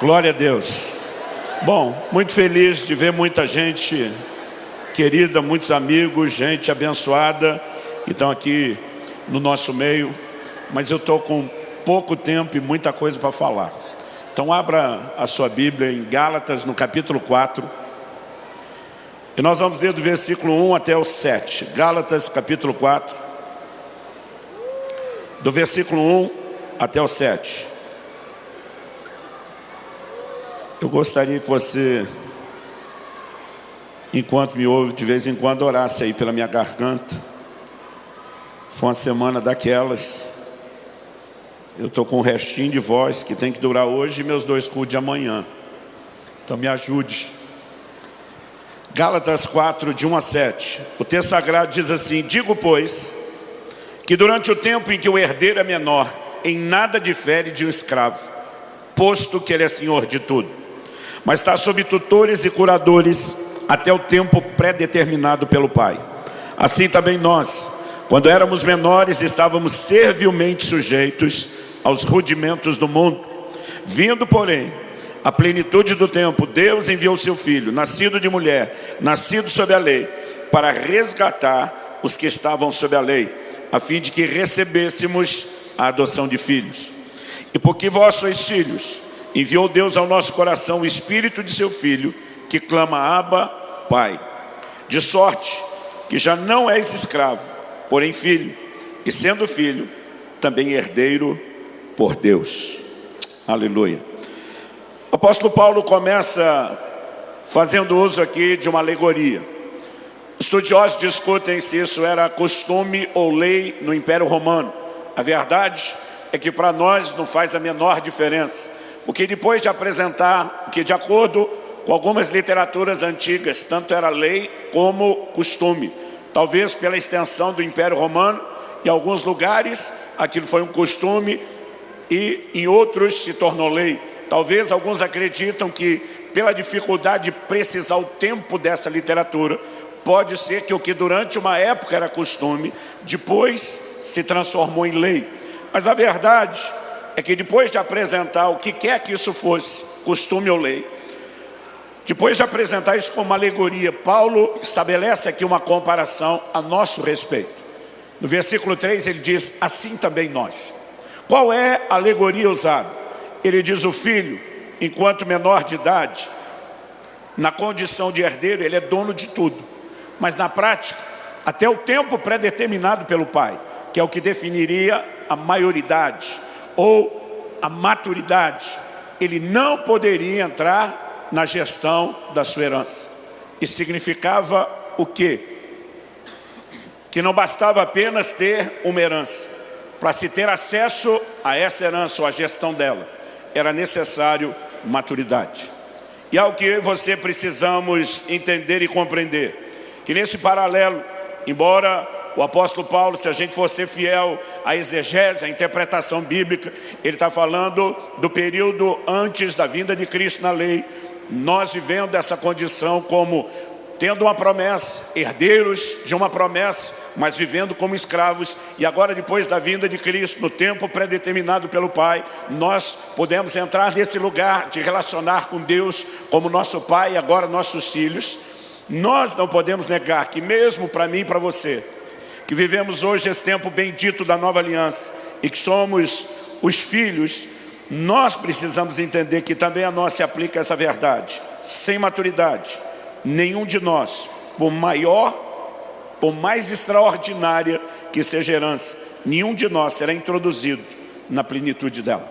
Glória a Deus. Bom, muito feliz de ver muita gente querida, muitos amigos, gente abençoada que estão aqui no nosso meio. Mas eu estou com pouco tempo e muita coisa para falar. Então abra a sua Bíblia em Gálatas, no capítulo 4. E nós vamos ler do versículo 1 até o 7. Gálatas, capítulo 4. Do versículo 1 até o 7. Eu gostaria que você, enquanto me ouve, de vez em quando orasse aí pela minha garganta. Foi uma semana daquelas. Eu estou com um restinho de voz que tem que durar hoje e meus 2 cultos de amanhã. Então me ajude. Gálatas 4, de 1 a 7. O texto sagrado diz assim: digo, pois, que durante o tempo em que o herdeiro é menor, em nada difere de um escravo, posto que ele é senhor de tudo, mas está sob tutores e curadores até o tempo pré-determinado pelo Pai. Assim também nós, quando éramos menores, estávamos servilmente sujeitos aos rudimentos do mundo. Vindo, porém, a plenitude do tempo, Deus enviou seu Filho, nascido de mulher, nascido sob a lei, para resgatar os que estavam sob a lei, a fim de que recebêssemos a adoção de filhos. E porque vós sois filhos, enviou Deus ao nosso coração o Espírito de seu Filho, que clama: Abba, Pai. De sorte que já não és escravo, porém filho, e sendo filho, também herdeiro por Deus. Aleluia. O apóstolo Paulo começa fazendo uso aqui de uma alegoria. Estudiosos discutem se isso era costume ou lei no Império Romano. A verdade é que para nós não faz a menor diferença, porque depois de apresentar que, de acordo com algumas literaturas antigas, tanto era lei como costume. Talvez pela extensão do Império Romano, em alguns lugares aquilo foi um costume e em outros se tornou lei. Talvez alguns acreditam que, pela dificuldade de precisar o tempo dessa literatura, pode ser que o que durante uma época era costume, depois se transformou em lei. Mas a verdade é que depois de apresentar o que quer que isso fosse, costume ou lei, depois de apresentar isso como uma alegoria, Paulo estabelece aqui uma comparação a nosso respeito. No versículo 3 ele diz: assim também nós. Qual é a alegoria usada? Ele diz: o filho, enquanto menor de idade, na condição de herdeiro, ele é dono de tudo. Mas na prática, até o tempo pré-determinado pelo pai, que é o que definiria a maioridade ou a maturidade, ele não poderia entrar na gestão da sua herança. Isso significava o quê? Que não bastava apenas ter uma herança. Para se ter acesso a essa herança ou a gestão dela, era necessário maturidade. E é o que eu e você precisamos entender e compreender, que nesse paralelo, embora o apóstolo Paulo, se a gente for ser fiel à exegese, à interpretação bíblica, ele está falando do período antes da vinda de Cristo na lei, nós vivendo essa condição como tendo uma promessa, herdeiros de uma promessa, mas vivendo como escravos. E agora, depois da vinda de Cristo, no tempo pré-determinado pelo Pai, nós podemos entrar nesse lugar de relacionar com Deus como nosso Pai e agora nossos filhos. Nós não podemos negar que mesmo para mim e para você, que vivemos hoje esse tempo bendito da nova aliança e que somos os filhos, nós precisamos entender que também a nós se aplica essa verdade. Sem maturidade, nenhum de nós, por maior, por mais extraordinária que seja a herança, nenhum de nós será introduzido na plenitude dela.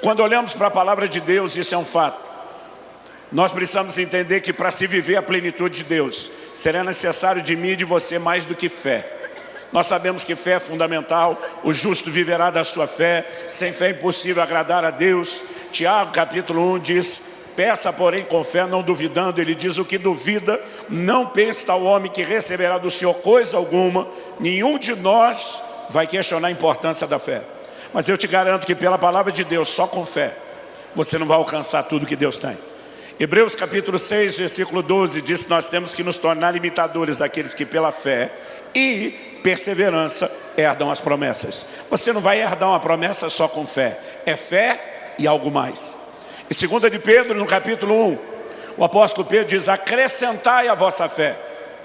Quando olhamos para a palavra de Deus, isso é um fato. Nós precisamos entender que para se viver a plenitude de Deus, será necessário de mim e de você mais do que fé. Nós sabemos que fé é fundamental, o justo viverá da sua fé, sem fé é impossível agradar a Deus. Tiago capítulo 1 diz: peça porém com fé, não duvidando. Ele diz: o que duvida, não pense tal homem que receberá do Senhor coisa alguma. Nenhum de nós vai questionar a importância da fé. Mas eu te garanto que pela palavra de Deus, só com fé, você não vai alcançar tudo que Deus tem. Hebreus capítulo 6, versículo 12 diz que nós temos que nos tornar imitadores daqueles que pela fé e perseverança herdam as promessas. Você não vai herdar uma promessa só com fé, é fé e algo mais. Em 2 de Pedro, no capítulo 1, o apóstolo Pedro diz: acrescentai a vossa fé.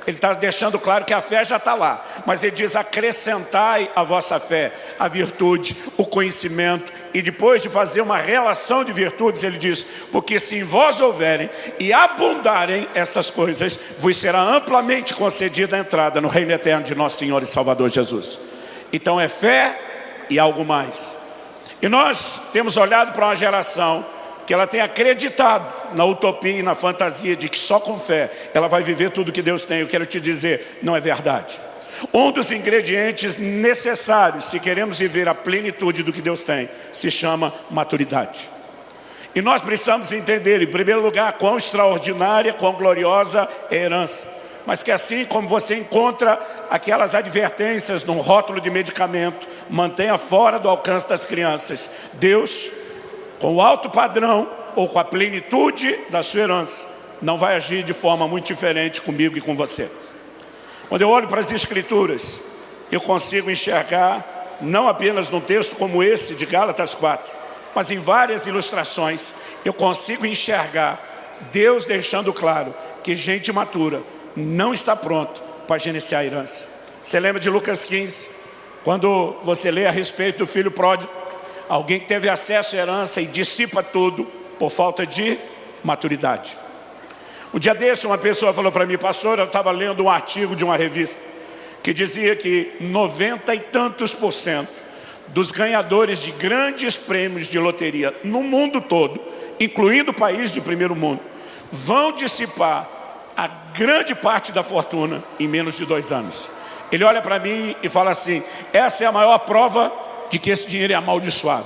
Ele está deixando claro que a fé já está lá, mas ele diz: acrescentai a vossa fé, a virtude, o conhecimento. E depois de fazer uma relação de virtudes, ele diz: porque se em vós houverem e abundarem essas coisas, vos será amplamente concedida a entrada no reino eterno de nosso Senhor e Salvador Jesus. Então é fé e algo mais. E nós temos olhado para uma geração que ela tem acreditado na utopia e na fantasia de que só com fé ela vai viver tudo que Deus tem. Eu quero te dizer, não é verdade. Um dos ingredientes necessários, se queremos viver a plenitude do que Deus tem, se chama maturidade. E nós precisamos entender, em primeiro lugar, quão extraordinária, quão gloriosa é a herança. Mas que assim como você encontra aquelas advertências num rótulo de medicamento, mantenha fora do alcance das crianças, Deus, com o alto padrão ou com a plenitude da sua herança, não vai agir de forma muito diferente comigo e com você. Quando eu olho para as Escrituras, eu consigo enxergar, não apenas num texto como esse de Gálatas 4, mas em várias ilustrações, eu consigo enxergar Deus deixando claro que gente matura não está pronto para gerenciar a herança. Você lembra de Lucas 15, quando você lê a respeito do filho pródigo? Alguém que teve acesso à herança e dissipa tudo por falta de maturidade. Um dia desse, uma pessoa falou para mim: pastor, eu estava lendo um artigo de uma revista que dizia que 90 e tantos % dos ganhadores de grandes prêmios de loteria no mundo todo, incluindo países de primeiro mundo, vão dissipar a grande parte da fortuna em menos de 2 anos. Ele olha para mim e fala assim: essa é a maior prova de que esse dinheiro é amaldiçoado.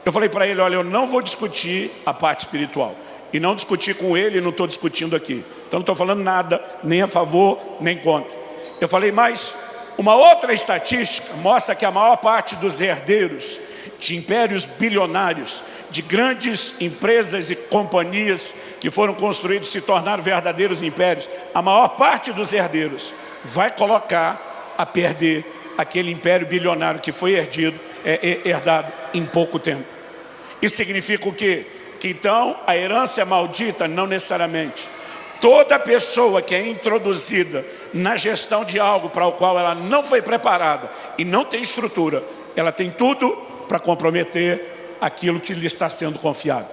Eu falei para ele: olha, eu não vou discutir a parte espiritual. E não discutir com ele, não estou discutindo aqui. Então não estou falando nada, nem a favor, nem contra. Eu falei: mas uma outra estatística mostra que a maior parte dos herdeiros de impérios bilionários, de grandes empresas e companhias que foram construídos e se tornaram verdadeiros impérios, a maior parte dos herdeiros vai colocar a perder aquele império bilionário que foi herdado em pouco tempo. Isso significa o quê? Que então a herança é maldita? Não necessariamente. Toda pessoa que é introduzida na gestão de algo para o qual ela não foi preparada e não tem estrutura, ela tem tudo para comprometer aquilo que lhe está sendo confiado.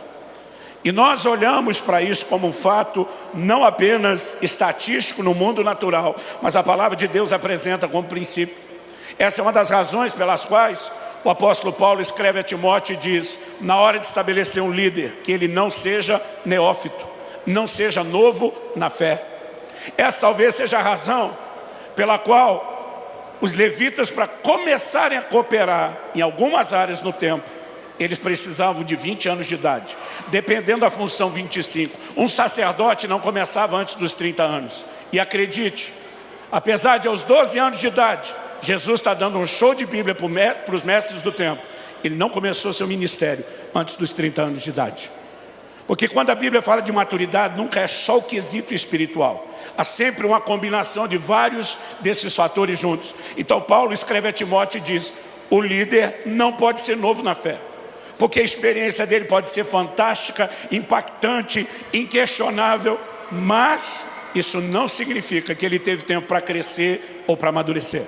E nós olhamos para isso como um fato não apenas estatístico no mundo natural, mas a palavra de Deus apresenta como princípio. Essa é uma das razões pelas quais o apóstolo Paulo escreve a Timóteo e diz: na hora de estabelecer um líder, que ele não seja neófito, não seja novo na fé. Essa talvez seja a razão pela qual os levitas, para começarem a cooperar em algumas áreas no templo, eles precisavam de 20 anos de idade, dependendo da função 25. Um sacerdote não começava antes dos 30 anos. E acredite, apesar de aos 12 anos de idade, Jesus está dando um show de Bíblia para os mestres do templo, ele não começou seu ministério antes dos 30 anos de idade. Porque quando a Bíblia fala de maturidade, nunca é só o quesito espiritual. Há sempre uma combinação de vários desses fatores juntos. Então Paulo escreve a Timóteo e diz: o líder não pode ser novo na fé, porque a experiência dele pode ser fantástica, impactante, inquestionável, mas isso não significa que ele teve tempo para crescer ou para amadurecer.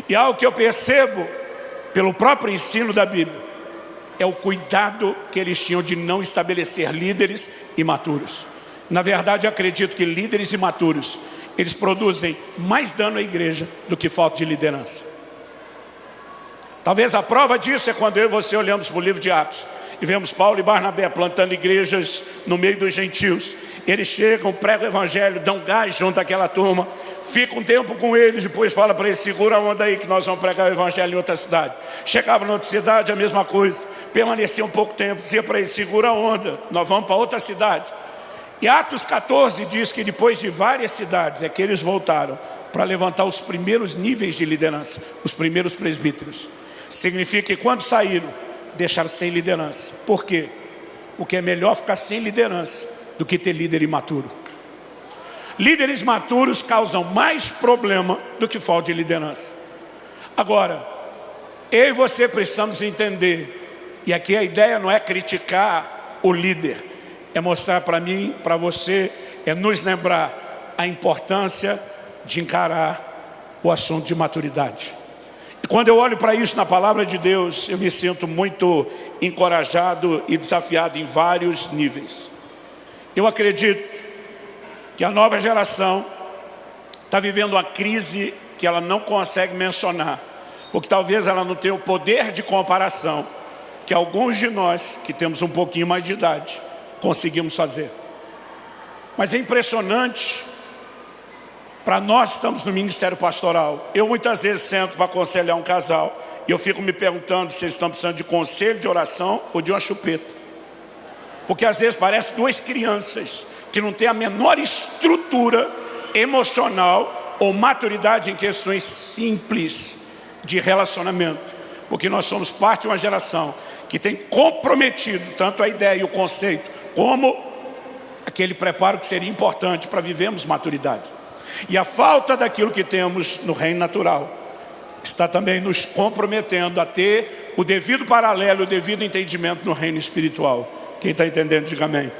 E algo que eu percebo pelo próprio ensino da Bíblia é o cuidado que eles tinham de não estabelecer líderes imaturos. Na verdade, eu acredito que líderes imaturos, eles produzem mais dano à igreja do que falta de liderança. Talvez a prova disso é quando eu e você olhamos para o livro de Atos e vemos Paulo e Barnabé plantando igrejas no meio dos gentios. Eles chegam, pregam o evangelho, dão gás junto àquela turma, ficam um tempo com eles, depois fala para eles: segura a onda aí que nós vamos pregar o evangelho em outra cidade. Chegava em outra cidade, a mesma coisa, permanecia um pouco tempo, dizia para eles: segura a onda, nós vamos para outra cidade. E Atos 14 diz que depois de várias cidades é que eles voltaram para levantar os primeiros níveis de liderança, os primeiros presbíteros. Significa que quando saíram, deixaram sem liderança. Por quê? Porque é melhor ficar sem liderança do que ter líder imaturo. Líderes maturos causam mais problema do que falta de liderança. Agora, eu e você precisamos entender, e aqui a ideia não é criticar o líder. É mostrar para mim, para você, é nos lembrar a importância de encarar o assunto de maturidade. E quando eu olho para isso na palavra de Deus, eu me sinto muito encorajado e desafiado em vários níveis. Eu acredito que a nova geração está vivendo uma crise que ela não consegue mencionar, porque talvez ela não tenha o poder de comparação que alguns de nós, que temos um pouquinho mais de idade, conseguimos fazer. Mas é impressionante, para nós que estamos no ministério pastoral, eu muitas vezes sento para aconselhar um casal, e eu fico me perguntando se eles estão precisando de conselho, de oração ou de uma chupeta. Porque às vezes parece duas crianças que não têm a menor estrutura emocional ou maturidade em questões simples de relacionamento. Porque nós somos parte de uma geração que tem comprometido tanto a ideia e o conceito, como aquele preparo que seria importante para vivermos maturidade. E a falta daquilo que temos no reino natural está também nos comprometendo a ter o devido paralelo, o devido entendimento no reino espiritual. Quem está entendendo, diga amém.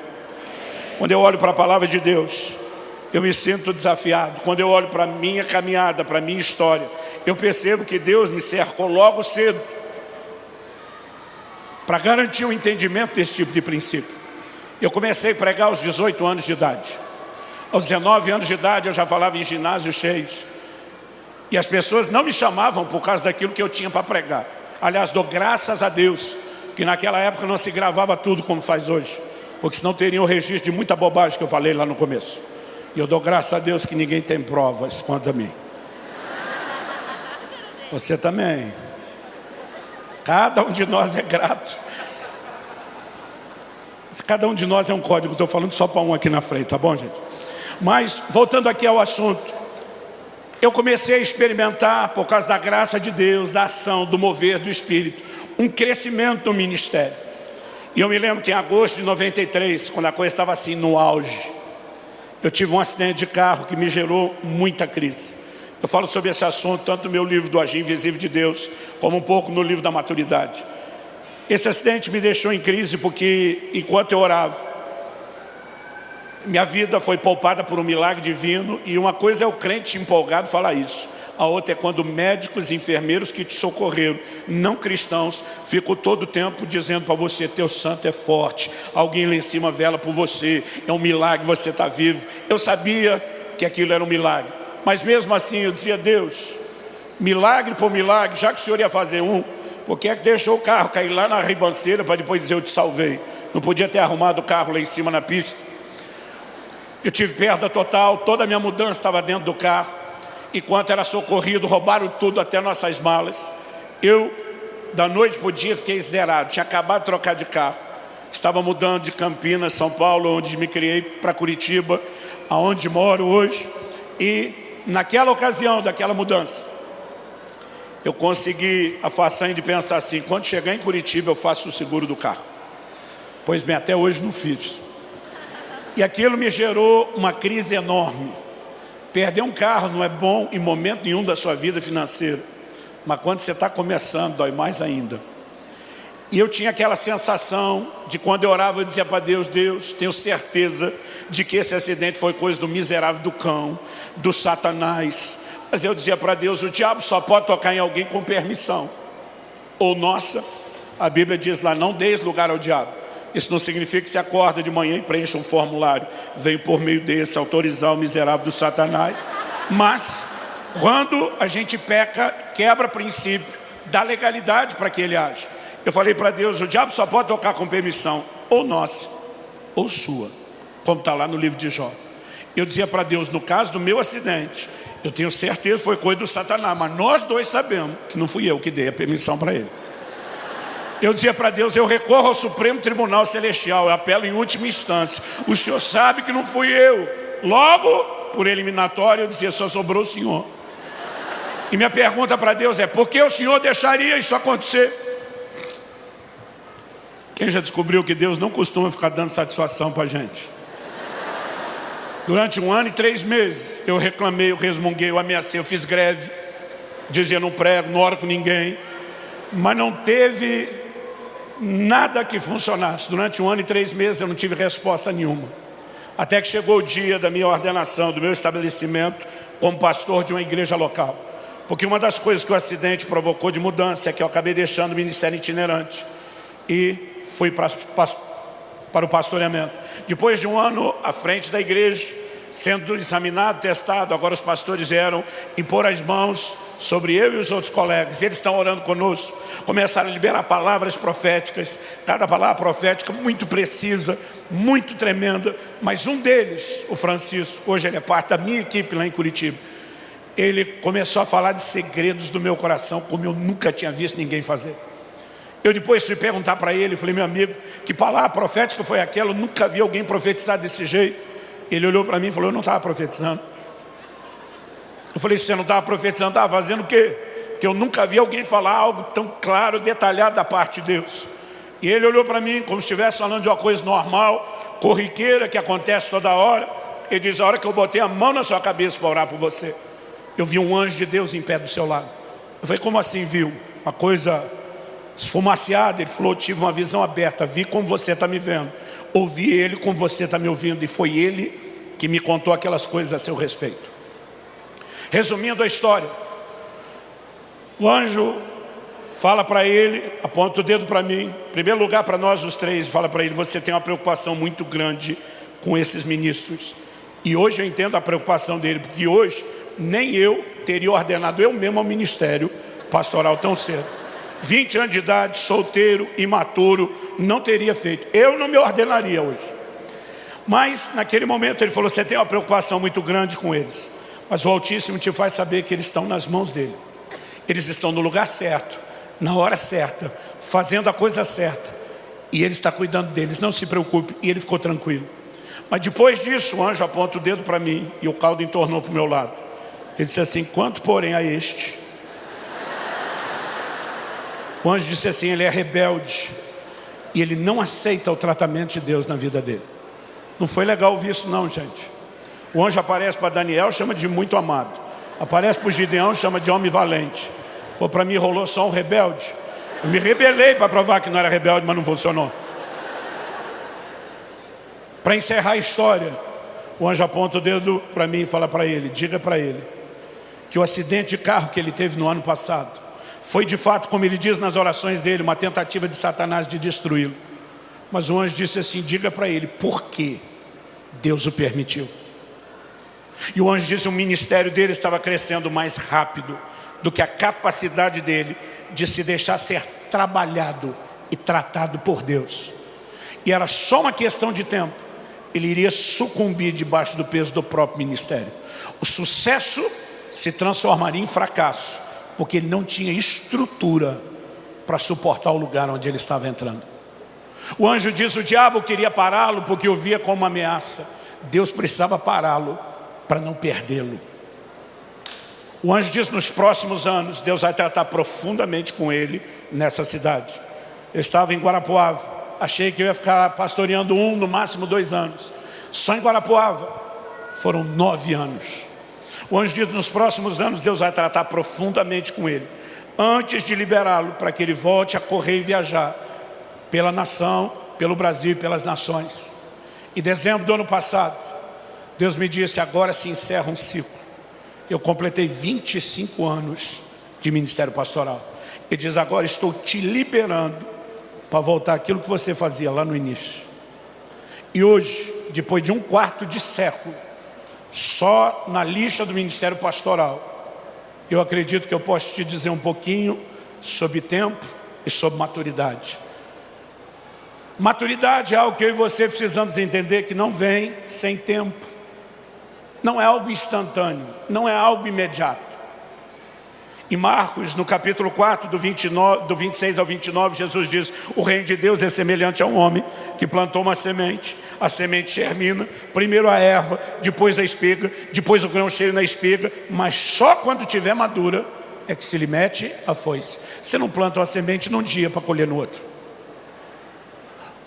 Quando eu olho para a palavra de Deus, eu me sinto desafiado. Quando eu olho para a minha caminhada, para a minha história, eu percebo que Deus me cercou logo cedo para garantir o entendimento desse tipo de princípio. Eu comecei a pregar aos 18 anos de idade. Aos 19 anos de idade eu já falava em ginásios cheios. E as pessoas não me chamavam por causa daquilo que eu tinha para pregar. Aliás, dou graças a Deus que naquela época não se gravava tudo como faz hoje, porque senão teria o registro de muita bobagem que eu falei lá no começo. E eu dou graças a Deus que ninguém tem provas quanto a mim. Você também. Cada um de nós é grato. Cada um de nós é um código. Estou falando só para um aqui na frente, tá bom, gente? Mas, voltando aqui ao assunto, eu comecei a experimentar, por causa da graça de Deus, da ação, do mover do Espírito, um crescimento no ministério. E eu me lembro que em agosto de 93, quando a coisa estava assim no auge, eu tive um acidente de carro que me gerou muita crise. Eu falo sobre esse assunto tanto no meu livro do Agir Invisível de Deus, como um pouco no livro da Maturidade. Esse acidente me deixou em crise porque, enquanto eu orava, minha vida foi poupada por um milagre divino. E uma coisa é o crente empolgado falar isso, a outra é quando médicos e enfermeiros que te socorreram, não cristãos, ficam todo o tempo dizendo para você: teu santo é forte, alguém lá em cima vela por você, é um milagre, você está vivo. Eu sabia que aquilo era um milagre, mas mesmo assim eu dizia: Deus, milagre por milagre, já que o Senhor ia fazer um, por que é que deixou o carro cair lá na ribanceira para depois dizer eu te salvei? Não podia ter arrumado o carro lá em cima na pista? Eu tive perda total, toda a minha mudança estava dentro do carro. Enquanto era socorrido, roubaram tudo, até nossas malas. Eu, da noite para o dia, fiquei zerado. Tinha acabado de trocar de carro. Estava mudando de Campinas, São Paulo, onde me criei, para Curitiba, aonde moro hoje. E naquela ocasião, daquela mudança, eu consegui a façanha de pensar assim: quando chegar em Curitiba eu faço o seguro do carro. Pois bem, até hoje não fiz. E aquilo me gerou uma crise enorme. Perder um carro não é bom em momento nenhum da sua vida financeira, mas quando você está começando, dói mais ainda. E eu tinha aquela sensação de, quando eu orava, eu dizia para Deus: Deus, tenho certeza de que esse acidente foi coisa do miserável do cão, do Satanás. Mas eu dizia para Deus: o diabo só pode tocar em alguém com permissão. Ou nossa, a Bíblia diz lá: não deis lugar ao diabo. Isso não significa que você acorda de manhã e preencha um formulário: veio por meio desse autorizar o miserável do Satanás. Mas quando a gente peca, quebra princípio, dá legalidade para que ele age. Eu falei para Deus: o diabo só pode tocar com permissão, ou nossa, ou sua, como está lá no livro de Jó. Eu dizia para Deus: no caso do meu acidente, eu tenho certeza que foi coisa do Satanás, mas nós dois sabemos que não fui eu que dei a permissão para ele. Eu dizia para Deus: eu recorro ao Supremo Tribunal Celestial, eu apelo em última instância, o Senhor sabe que não fui eu. Logo, por eliminatório, eu dizia: só sobrou o Senhor. E minha pergunta para Deus é: por que o Senhor deixaria isso acontecer? Quem já descobriu que Deus não costuma ficar dando satisfação para a gente? Durante 1 ano e 3 meses, eu reclamei, eu resmunguei, eu ameacei, eu fiz greve, dizia: não prego, não oro com ninguém. Mas não teve Nada que funcionasse. Durante 1 ano e 3 meses eu não tive resposta nenhuma. Até que chegou o dia da minha ordenação, do meu estabelecimento como pastor de uma igreja local. Porque uma das coisas que o acidente provocou de mudança é que eu acabei deixando o ministério itinerante e fui para o pastoreamento. Depois de 1 ano à frente da igreja, sendo examinado, testado, agora os pastores vieram impor as mãos sobre eu e os outros colegas. Eles estão orando conosco, começaram a liberar palavras proféticas, cada palavra profética muito precisa, muito tremenda. Mas um deles, o Francisco, hoje ele é parte da minha equipe lá em Curitiba, ele começou a falar de segredos do meu coração, como eu nunca tinha visto ninguém fazer. Eu depois fui perguntar para ele, falei, meu amigo, que palavra profética foi aquela? Eu nunca vi alguém profetizar desse jeito. Ele olhou para mim e falou, eu não estava profetizando. Eu falei, se você não estava profetizando, estava fazendo o quê? Porque eu nunca vi alguém falar algo tão claro, detalhado da parte de Deus. E ele olhou para mim como se estivesse falando de uma coisa normal, corriqueira, que acontece toda hora. Ele diz, a hora que eu botei a mão na sua cabeça para orar por você, eu vi um anjo de Deus em pé do seu lado. Eu falei, como assim viu? Uma coisa esfumaciada. Ele falou, tive uma visão aberta, vi como você está me vendo. Ouvi ele como você está me ouvindo. E foi ele que me contou aquelas coisas a seu respeito. Resumindo a história, o anjo fala para ele, aponta o dedo para mim, em primeiro lugar para nós os três, fala para ele, você tem uma preocupação muito grande com esses ministros. E hoje eu entendo a preocupação dele, porque hoje nem eu teria ordenado eu mesmo ao ministério pastoral tão cedo. 20 anos de idade, solteiro, imaturo, não teria feito. Eu não me ordenaria hoje. Mas naquele momento ele falou, você tem uma preocupação muito grande com eles. Mas o Altíssimo te faz saber que eles estão nas mãos dele. Eles estão no lugar certo, na hora certa, fazendo a coisa certa. E ele está cuidando deles, não se preocupe. E ele ficou tranquilo. Mas depois disso, o anjo aponta o dedo para mim e o caldo entornou para o meu lado. Ele disse assim, quanto porém a este? O anjo disse assim, ele é rebelde. E ele não aceita o tratamento de Deus na vida dele. Não foi legal ouvir isso não, gente. O anjo aparece para Daniel, chama de muito amado. Aparece para o Gideão, chama de homem valente. Pô, para mim rolou só um rebelde. Eu me rebelei para provar que não era rebelde, mas não funcionou. Para encerrar a história, o anjo aponta o dedo para mim e fala para ele, diga para ele, que o acidente de carro que ele teve no ano passado, foi de fato, como ele diz nas orações dele, uma tentativa de Satanás de destruí-lo. Mas o anjo disse assim, diga para ele, por que Deus o permitiu? E o anjo disse, o ministério dele estava crescendo mais rápido do que a capacidade dele de se deixar ser trabalhado e tratado por Deus. E era só uma questão de tempo. Ele iria sucumbir debaixo do peso do próprio ministério. O sucesso se transformaria em fracasso, porque ele não tinha estrutura para suportar o lugar onde ele estava entrando. O anjo disse, o diabo queria pará-lo porque o via como uma ameaça. Deus precisava pará-lo para não perdê-lo. O anjo disse, nos próximos anos, Deus vai tratar profundamente com ele nessa cidade. Eu estava em Guarapuava, achei que eu ia ficar pastoreando no máximo 2 anos. Só em Guarapuava, foram 9 anos. O anjo disse, nos próximos anos, Deus vai tratar profundamente com ele, antes de liberá-lo para que ele volte a correr e viajar pela nação, pelo Brasil e pelas nações. Em dezembro do ano passado, Deus me disse, agora se encerra um ciclo. Eu completei 25 anos de ministério pastoral. Ele diz, agora estou te liberando para voltar àquilo que você fazia lá no início. E hoje, depois de 1/4 de século, só na lista do ministério pastoral, eu acredito que eu posso te dizer um pouquinho sobre tempo e sobre maturidade. Maturidade é algo que eu e você precisamos entender que não vem sem tempo. Não é algo instantâneo, não é algo imediato. Em Marcos, no capítulo 4, do 26 ao 29, Jesus diz, o reino de Deus é semelhante a um homem que plantou uma semente. A semente germina, primeiro a erva, depois a espiga, depois o grão cheio na espiga, mas só quando tiver madura é que se lhe mete a foice. Você não planta uma semente num dia para colher no outro.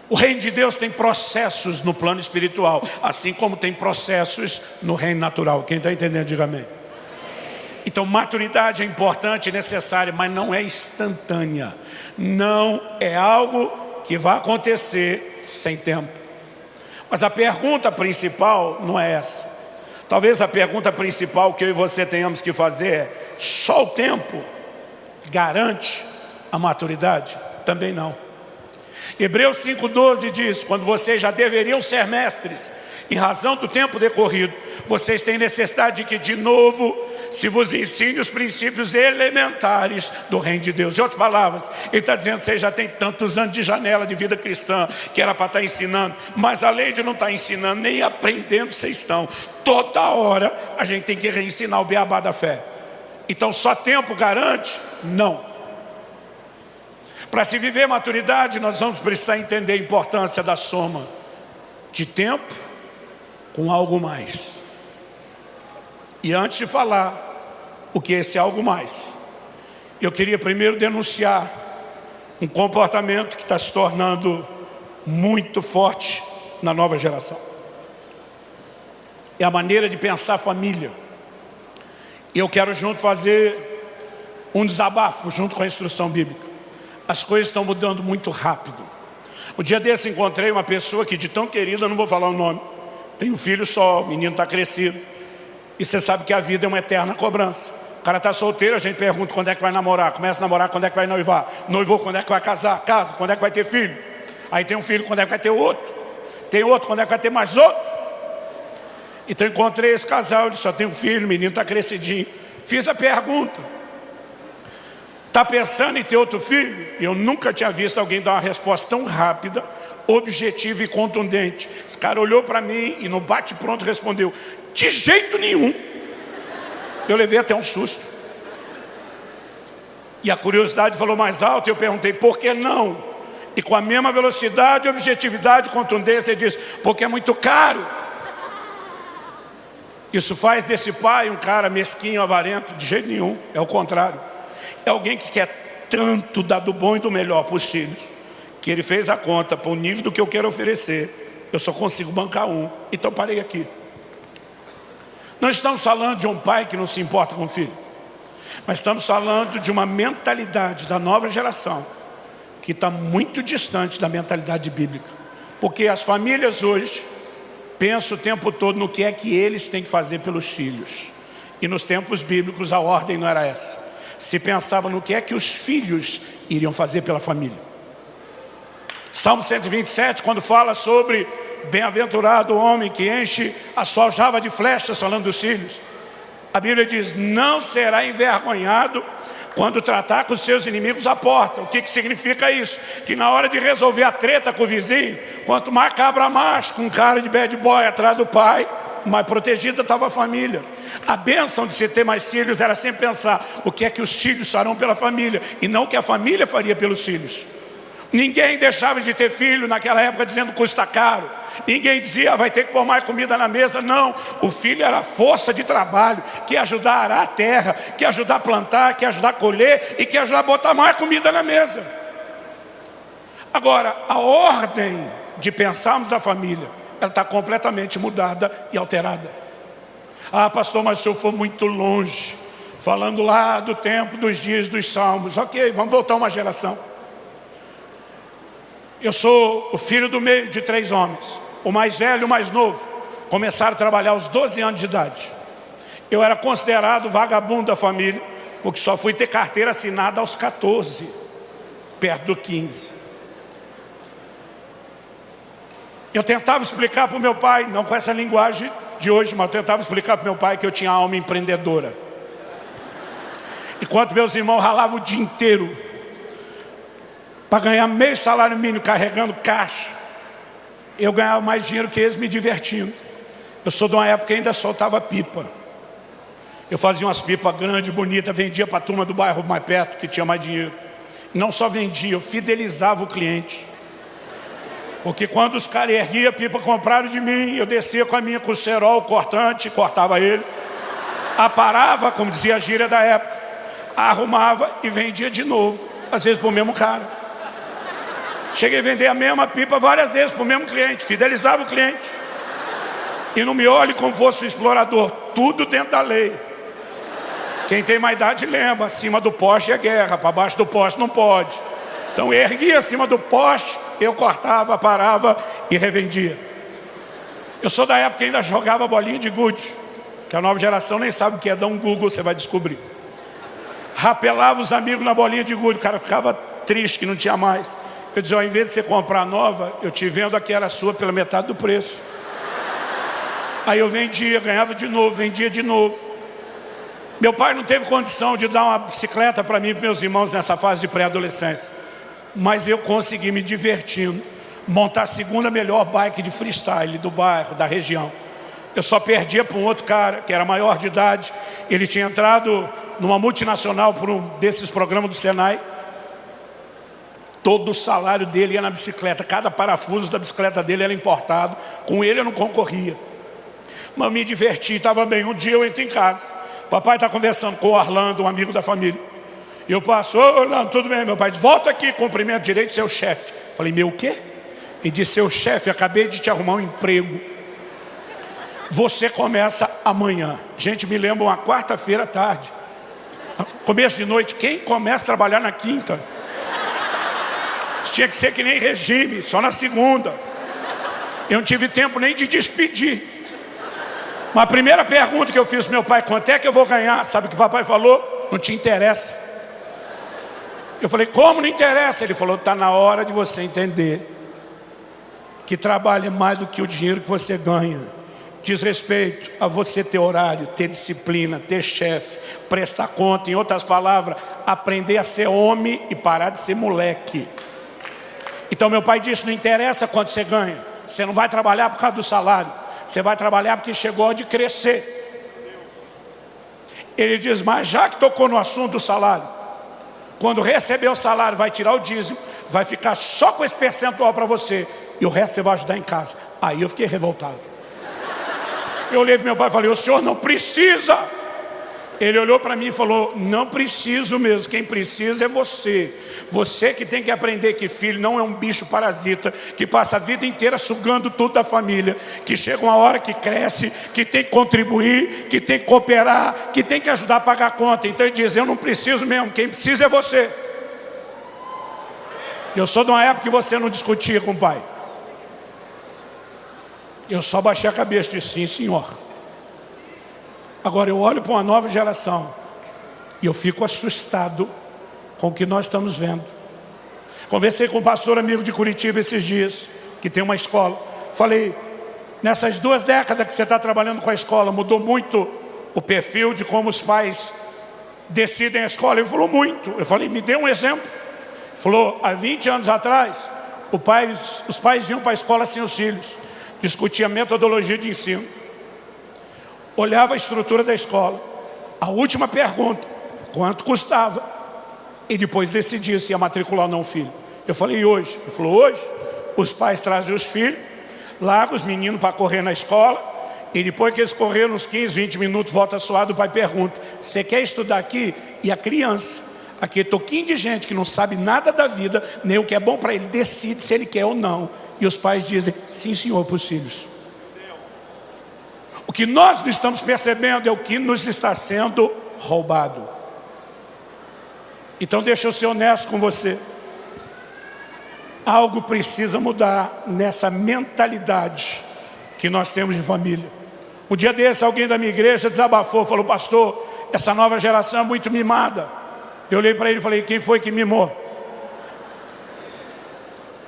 O reino de Deus tem processos no plano espiritual, assim como tem processos no reino natural. Quem está entendendo, diga amém. Então maturidade é importante e necessária, mas não é instantânea. Não é algo que vai acontecer sem tempo. Mas a pergunta principal não é essa. Talvez a pergunta principal que eu e você tenhamos que fazer é: só o tempo garante a maturidade? Também não. Hebreus 5,12 diz: quando vocês já deveriam ser mestres, em razão do tempo decorrido, vocês têm necessidade de que de novo se vos ensine os princípios elementares do reino de Deus. Em outras palavras, ele está dizendo: você já tem tantos anos de janela de vida cristã que era para estar ensinando, mas além de não estar ensinando, nem aprendendo vocês estão. Toda hora a gente tem que reensinar o beabá da fé. Então só tempo garante? Não. Para se viver maturidade, nós vamos precisar entender a importância da soma de tempo com algo mais. E antes de falar o que é esse algo mais, eu queria primeiro denunciar um comportamento que está se tornando muito forte na nova geração. É a maneira de pensar a família. E eu quero junto fazer um desabafo junto com a instrução bíblica. As coisas estão mudando muito rápido. O dia desse encontrei uma pessoa que, de tão querida, não vou falar o nome, tem um filho só, o menino está crescido. E você sabe que a vida é uma eterna cobrança. O cara está solteiro, a gente pergunta quando é que vai namorar. Começa a namorar, quando é que vai noivar. Noivou, quando é que vai casar. Casa, quando é que vai ter filho. Aí tem um filho, quando é que vai ter outro. Tem outro, quando é que vai ter mais outro. Então encontrei esse casal, ele só tem um filho, o menino está crescidinho. Fiz a pergunta: está pensando em ter outro filho? Eu nunca tinha visto alguém dar uma resposta tão rápida, objetiva e contundente. Esse cara olhou para mim e no bate-pronto respondeu: de jeito nenhum. Eu levei até um susto. E a curiosidade falou mais alto e eu perguntei: por que não? E com a mesma velocidade, objetividade e contundência ele disse: porque é muito caro. Isso faz desse pai um cara mesquinho, avarento? De jeito nenhum, é o contrário. É alguém que quer tanto dar do bom e do melhor para os filhos, que ele fez a conta para o nível do que eu quero oferecer. Eu só consigo bancar um, então parei aqui. Não estamos falando de um pai que não se importa com o filho, mas estamos falando de uma mentalidade da nova geração que está muito distante da mentalidade bíblica. Porque as famílias hoje pensam o tempo todo no que é que eles têm que fazer pelos filhos. E nos tempos bíblicos a ordem não era essa. Se pensava no que é que os filhos iriam fazer pela família. Salmo 127, quando fala sobre bem-aventurado o homem que enche a sua aljava de flechas, falando dos filhos, a Bíblia diz: não será envergonhado quando tratar com os seus inimigos à porta. O que significa isso? Que na hora de resolver a treta com o vizinho, quanto mais cabra macho, com cara de bad boy atrás do pai, mais protegida estava a família. A bênção de se ter mais filhos era sempre pensar o que é que os filhos farão pela família, e não o que a família faria pelos filhos. Ninguém deixava de ter filho naquela época dizendo custa caro. Ninguém dizia vai ter que pôr mais comida na mesa. Não, o filho era a força de trabalho, que ia ajudar a arar a terra, que ia ajudar a plantar, que ia ajudar a colher e que ia ajudar a botar mais comida na mesa. Agora, a ordem de pensarmos a família, ela está completamente mudada e alterada. Ah, pastor, mas o senhor foi muito longe, falando lá do tempo, dos dias dos salmos. Ok, vamos voltar uma geração. Eu sou o filho do meio de 3 homens. O mais velho e o mais novo começaram a trabalhar aos 12 anos de idade. Eu era considerado vagabundo da família, porque só fui ter carteira assinada aos 14, perto do 15. Eu tentava explicar para o meu pai, não com essa linguagem de hoje, mas eu tentava explicar para o meu pai que eu tinha alma empreendedora. Enquanto meus irmãos ralavam o dia inteiro para ganhar meio salário mínimo carregando caixa, eu ganhava mais dinheiro que eles me divertindo. Eu sou de uma época que ainda soltava pipa. Eu fazia umas pipas grandes, bonitas, vendia para a turma do bairro mais perto, que tinha mais dinheiro. Não só vendia, eu fidelizava o cliente. Porque quando os caras erguiam a pipa, compraram de mim, eu descia com a minha Crucerol cortante, cortava ele, aparava, como dizia a gíria da época, arrumava e vendia de novo, às vezes para o mesmo cara. Cheguei a vender a mesma pipa várias vezes para o mesmo cliente, fidelizava o cliente. E não me olhe como fosse um explorador, tudo dentro da lei. Quem tem mais idade lembra, acima do poste é guerra, para baixo do poste não pode. Então eu erguia acima do poste, eu cortava, parava e revendia. Eu sou da época que ainda jogava bolinha de gude, que a nova geração nem sabe o que é, dá um Google, você vai descobrir. Rapelava os amigos na bolinha de gude, o cara ficava triste que não tinha mais. Eu dizia, ao invés de você comprar nova, eu te vendo a que era sua pela metade do preço. Aí eu vendia, ganhava de novo, vendia de novo. Meu pai não teve condição de dar uma bicicleta para mim e para meus irmãos nessa fase de pré-adolescência. Mas eu consegui me divertindo, montar a segunda melhor bike de freestyle do bairro, da região. Eu só perdia para um outro cara, que era maior de idade. Ele tinha entrado numa multinacional por um desses programas do Senai. Todo o salário dele ia na bicicleta. Cada parafuso da bicicleta dele era importado. Com ele eu não concorria. Mas me diverti, estava bem. Um dia eu entro em casa. Papai está conversando com o Orlando, um amigo da família. E eu passo, ô Orlando, tudo bem? Meu pai diz, volta aqui, cumprimento direito, seu chefe. Falei, meu o quê? Ele disse, seu chefe, acabei de te arrumar um emprego. Você começa amanhã. Gente, me lembra uma quarta-feira à tarde. Começo de noite, quem começa a trabalhar na quinta? Tinha que ser que nem regime, só na segunda. Eu não tive tempo nem de despedir. Mas a primeira pergunta que eu fiz ao meu pai, quanto é que eu vou ganhar? Sabe o que o papai falou? Não te interessa. Eu falei, como não interessa? Ele falou, está na hora de você entender que trabalho é mais do que o dinheiro que você ganha. Diz respeito a você ter horário, ter disciplina, ter chefe, prestar conta. Em outras palavras, aprender a ser homem e parar de ser moleque. Então meu pai disse, não interessa quanto você ganha. Você não vai trabalhar por causa do salário. Você vai trabalhar porque chegou a hora de crescer. Ele diz, mas já que tocou no assunto do salário, quando receber o salário, vai tirar o dízimo, vai ficar só com esse percentual para você, e o resto você vai ajudar em casa. Aí eu fiquei revoltado. Eu olhei para meu pai e falei, o senhor não precisa. Ele olhou para mim e falou, não preciso mesmo, quem precisa é você. Você que tem que aprender que filho não é um bicho parasita, que passa a vida inteira sugando tudo da família, que chega uma hora que cresce, que tem que contribuir, que tem que cooperar, que tem que ajudar a pagar a conta. Então ele diz, eu não preciso mesmo, quem precisa é você. Eu sou de uma época que você não discutia com o pai. Eu só baixei a cabeça e disse, sim senhor. Agora eu olho para uma nova geração e eu fico assustado com o que nós estamos vendo. Conversei com um pastor amigo de Curitiba esses dias, que tem uma escola. Falei, nessas 2 décadas que você está trabalhando com a escola, mudou muito o perfil de como os pais decidem a escola? Ele falou, muito. Eu falei, me dê um exemplo. Ele falou, há 20 anos atrás, os pais vinham para a escola sem os filhos, discutiam a metodologia de ensino, olhava a estrutura da escola, a última pergunta, quanto custava, e depois decidia se ia matricular ou não o filho. Eu falei, e hoje? Ele falou, hoje os pais trazem os filhos, largam os meninos para correr na escola, e depois que eles correram uns 15, 20 minutos, volta suado, o pai pergunta, você quer estudar aqui? E a criança, aquele toquinho de gente que não sabe nada da vida, nem o que é bom para ele, decide se ele quer ou não. E os pais dizem, sim senhor, para os filhos. O que nós não estamos percebendo é o que nos está sendo roubado. Então deixa eu ser honesto com você. Algo precisa mudar nessa mentalidade que nós temos de família. Um dia desse, alguém da minha igreja desabafou, falou, pastor, essa nova geração é muito mimada. Eu olhei para ele e falei, quem foi que mimou?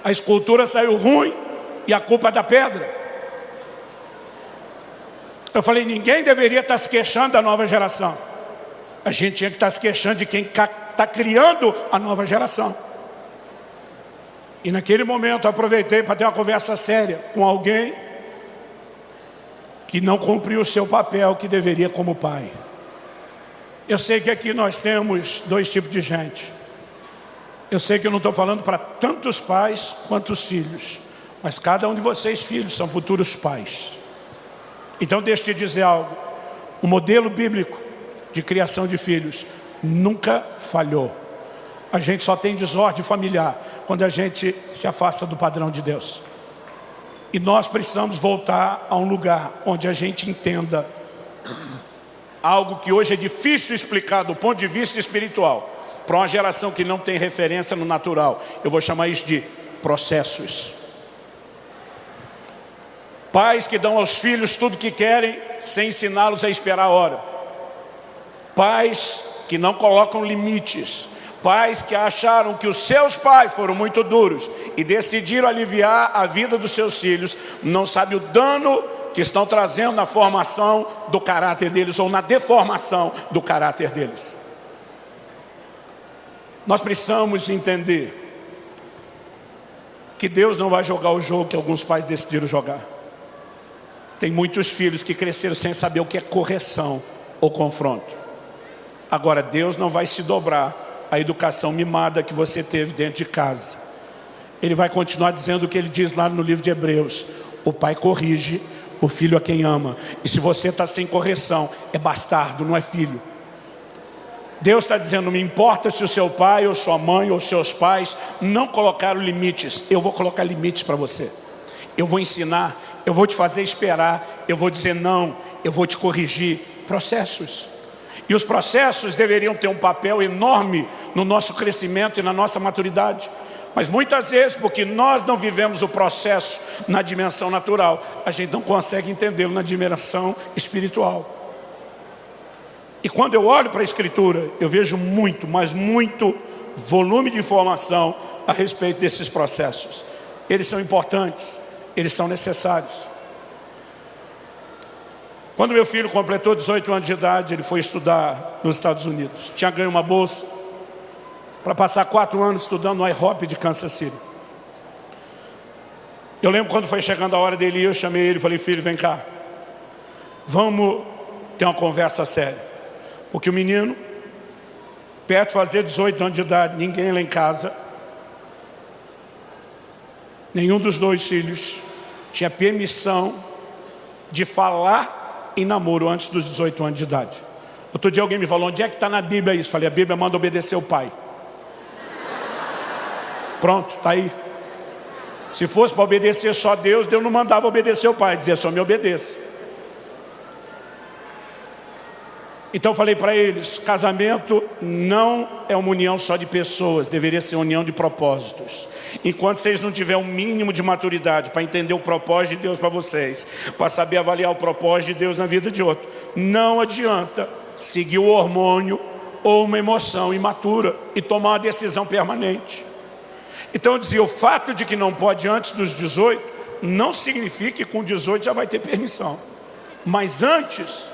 A escultura saiu ruim e a culpa é da pedra. Eu falei, ninguém deveria estar se queixando da nova geração. A gente tinha que estar se queixando de quem está criando a nova geração. E naquele momento eu aproveitei para ter uma conversa séria com alguém que não cumpriu o seu papel que deveria como pai. Eu sei que aqui nós temos 2 tipos de gente. Eu sei que eu não estou falando para tantos pais quanto os filhos, mas cada um de vocês, filhos, são futuros pais. Então deixa eu te dizer algo. O modelo bíblico de criação de filhos nunca falhou. A gente só tem desordem familiar quando a gente se afasta do padrão de Deus. E nós precisamos voltar a um lugar onde a gente entenda algo que hoje é difícil explicar do ponto de vista espiritual, para uma geração que não tem referência no natural. Eu vou chamar isso de processos. Pais que dão aos filhos tudo que querem, sem ensiná-los a esperar a hora. Pais que não colocam limites. Pais que acharam que os seus pais foram muito duros e decidiram aliviar a vida dos seus filhos, não sabem o dano que estão trazendo na formação do caráter deles ou na deformação do caráter deles. Nós precisamos entender que Deus não vai jogar o jogo que alguns pais decidiram jogar. Tem muitos filhos que cresceram sem saber o que é correção ou confronto. Agora, Deus não vai se dobrar à educação mimada que você teve dentro de casa. Ele vai continuar dizendo o que ele diz lá no livro de Hebreus: o pai corrige o filho a quem ama. E se você está sem correção, é bastardo, não é filho. Deus está dizendo: não me importa se o seu pai ou sua mãe ou seus pais não colocaram limites, eu vou colocar limites para você. Eu vou ensinar, eu vou te fazer esperar, eu vou dizer não, eu vou te corrigir. Processos. E os processos deveriam ter um papel enorme no nosso crescimento e na nossa maturidade. Mas muitas vezes, porque nós não vivemos o processo na dimensão natural, a gente não consegue entendê-lo na dimensão espiritual. E quando eu olho para a Escritura, eu vejo muito, mas muito volume de informação a respeito desses processos. Eles são importantes, eles são necessários. Quando meu filho completou 18 anos de idade, ele foi estudar nos Estados Unidos. Tinha ganho uma bolsa para passar 4 anos estudando no IHOP de Kansas City. Eu lembro quando foi chegando a hora dele ir, eu chamei ele e falei: filho, vem cá, vamos ter uma conversa séria. Porque o menino, perto de fazer 18 anos de idade, ninguém lá em casa, nenhum dos dois filhos, tinha permissão de falar em namoro antes dos 18 anos de idade. Outro dia alguém me falou: onde é que está na Bíblia isso? Falei: a Bíblia manda obedecer o pai. Pronto, está aí. Se fosse para obedecer só Deus, Deus não mandava obedecer o pai, dizia: só me obedeça. Então eu falei para eles: casamento não é uma união só de pessoas, deveria ser uma união de propósitos. Enquanto vocês não tiverem um mínimo de maturidade para entender o propósito de Deus para vocês, para saber avaliar o propósito de Deus na vida de outro, não adianta seguir o hormônio ou uma emoção imatura e tomar uma decisão permanente. Então eu dizia: o fato de que não pode antes dos 18 não significa que com 18 já vai ter permissão, mas antes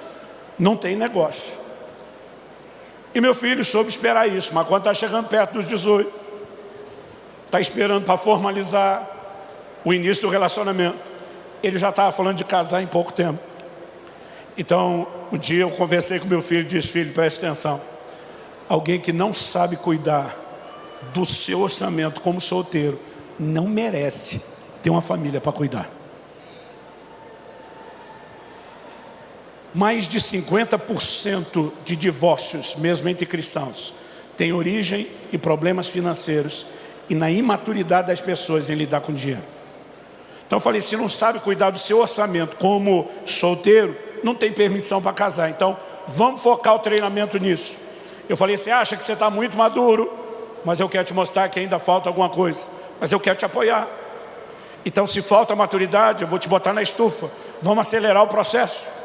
não tem negócio. E meu filho soube esperar isso, mas quando está chegando perto dos 18, está esperando para formalizar o início do relacionamento, ele já estava falando de casar em pouco tempo. Então um dia eu conversei com meu filho e disse: filho, preste atenção, alguém que não sabe cuidar do seu orçamento como solteiro não merece ter uma família para cuidar. Mais de 50% de divórcios, mesmo entre cristãos, tem origem em problemas financeiros e na imaturidade das pessoas em lidar com dinheiro. Então eu falei: se não sabe cuidar do seu orçamento como solteiro, não tem permissão para casar. Então vamos focar o treinamento nisso. Eu falei: você acha que você está muito maduro, mas eu quero te mostrar que ainda falta alguma coisa, mas eu quero te apoiar. Então se falta maturidade, eu vou te botar na estufa, vamos acelerar o processo.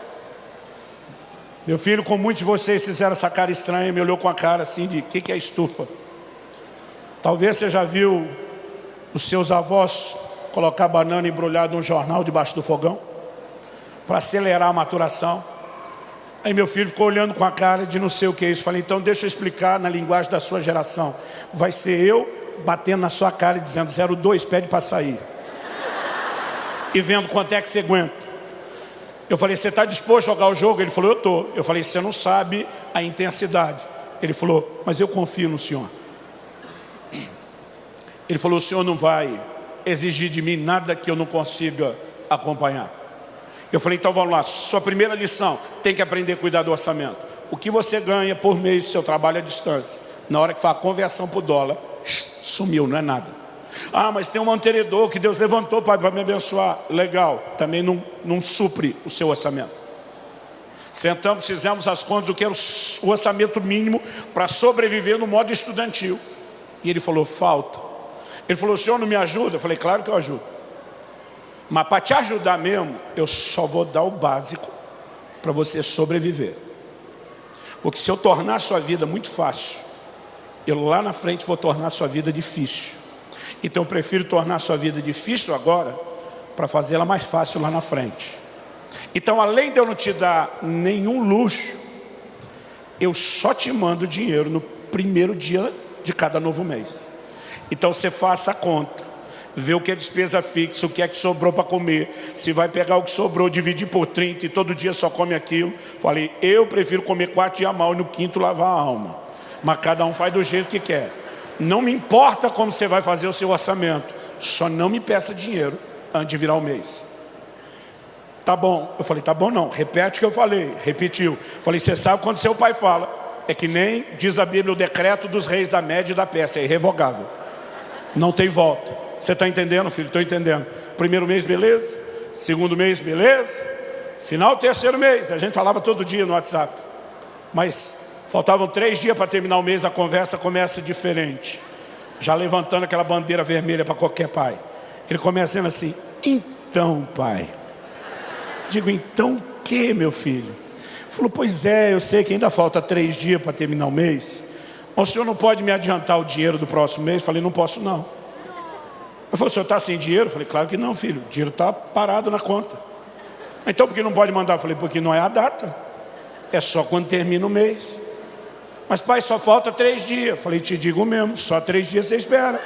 Meu filho, como muitos de vocês fizeram essa cara estranha, me olhou com a cara assim de: o que é estufa? Talvez você já viu os seus avós colocar banana embrulhada num jornal debaixo do fogão para acelerar a maturação. Aí meu filho ficou olhando com a cara de não sei o que é isso. Falei: então deixa eu explicar na linguagem da sua geração. Vai ser eu batendo na sua cara e dizendo: 02, pede para sair. E vendo quanto é que você aguenta. Eu falei: você está disposto a jogar o jogo? Ele falou: eu estou. Eu falei: você não sabe a intensidade. Ele falou: mas eu confio no senhor. Ele falou: o senhor não vai exigir de mim nada que eu não consiga acompanhar. Eu falei: então vamos lá, sua primeira lição, tem que aprender a cuidar do orçamento. O que você ganha por mês do seu trabalho à distância, na hora que faz a conversão para o dólar, sumiu, não é nada. Ah, mas tem um mantenedor que Deus levantou para me abençoar. Legal, também não supre o seu orçamento. Sentamos, fizemos as contas do que era o orçamento mínimo para sobreviver no modo estudantil. E ele falou, falta. Ele falou, o senhor não me ajuda? Eu falei, claro que eu ajudo. Mas para te ajudar mesmo, eu só vou dar o básico para você sobreviver. Porque se eu tornar a sua vida muito fácil, eu lá na frente vou tornar a sua vida difícil. Então eu prefiro tornar a sua vida difícil agora, para fazê-la mais fácil lá na frente. Então, além de eu não te dar nenhum luxo, eu só te mando dinheiro no primeiro dia de cada novo mês. Então você faça a conta, vê o que é despesa fixa, o que é que sobrou para comer, se vai pegar o que sobrou, dividir por 30 e todo dia só come aquilo. Falei, eu prefiro comer 4 dias mal e no quinto lavar a alma. Mas cada um faz do jeito que quer. Não me importa como você vai fazer o seu orçamento, só não me peça dinheiro antes de virar o mês. Tá bom. Eu falei, tá bom não, repete o que eu falei. Repetiu. Falei, você sabe quando seu pai fala, é que nem diz a Bíblia, o decreto dos reis da Média e da Pérsia, é irrevogável. Não tem volta. Você está entendendo, filho? Estou entendendo. Primeiro mês, beleza. Segundo mês, beleza. Final do terceiro mês, a gente falava todo dia no WhatsApp. Mas faltavam 3 dias para terminar o mês, a conversa começa diferente. Já levantando aquela bandeira vermelha para qualquer pai. Ele começa dizendo assim, então pai. Digo, então o que, meu filho? Falou, pois é, eu sei que ainda falta 3 dias para terminar o mês. O senhor não pode me adiantar o dinheiro do próximo mês? Falei, não posso não. Ele falou, o senhor está sem dinheiro? Falei, claro que não, filho, o dinheiro está parado na conta. Então por que não pode mandar? Falei, porque não é a data, é só quando termina o mês. Mas pai, só falta 3 dias. Falei, te digo mesmo, só 3 dias você espera.